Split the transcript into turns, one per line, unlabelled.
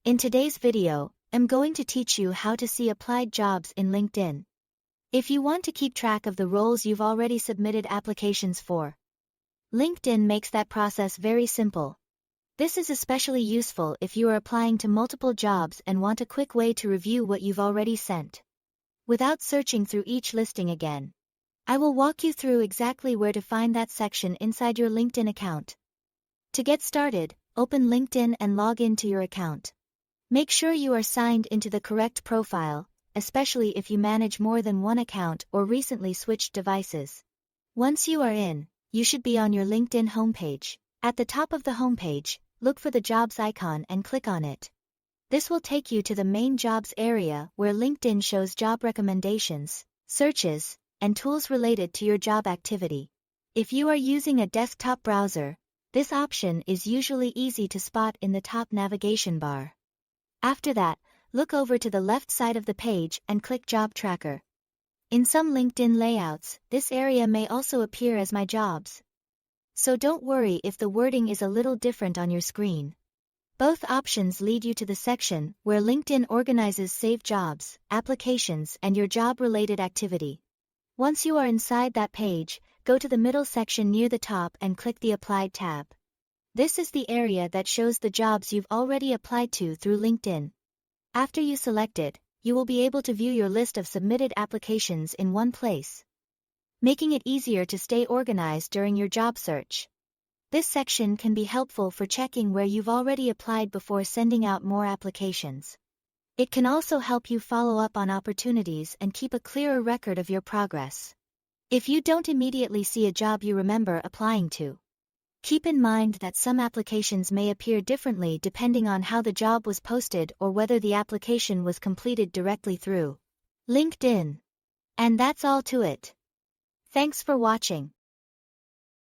In today's video, I'm going to teach you how to see applied jobs in LinkedIn. If you want to keep track of the roles you've already submitted applications for, LinkedIn makes that process very simple. This is especially useful if you are applying to multiple jobs and want a quick way to review what you've already sent, without searching through each listing again. I will walk you through exactly where to find that section inside your LinkedIn account. To get started, open LinkedIn and log in to your account. Make sure you are signed into the correct profile, especially if you manage more than one account or recently switched devices. Once you are in, you should be on your LinkedIn homepage. At the top of the homepage, look for the Jobs icon and click on it. This will take you to the main Jobs area where LinkedIn shows job recommendations, searches, and tools related to your job activity. If you are using a desktop browser, this option is usually easy to spot in the top navigation bar. After that, look over to the left side of the page and click Job Tracker. In some LinkedIn layouts, this area may also appear as My Jobs. So don't worry if the wording is a little different on your screen. Both options lead you to the section where LinkedIn organizes saved jobs, applications, and your job-related activity. Once you are inside that page, go to the middle section near the top and click the Applied tab. This is the area that shows the jobs you've already applied to through LinkedIn. After you select it, you will be able to view your list of submitted applications in one place, making it easier to stay organized during your job search. This section can be helpful for checking where you've already applied before sending out more applications. It can also help you follow up on opportunities and keep a clearer record of your progress. If you don't immediately see a job you remember applying to, keep in mind that some applications may appear differently depending on how the job was posted or whether the application was completed directly through LinkedIn. And that's all to it. Thanks for watching.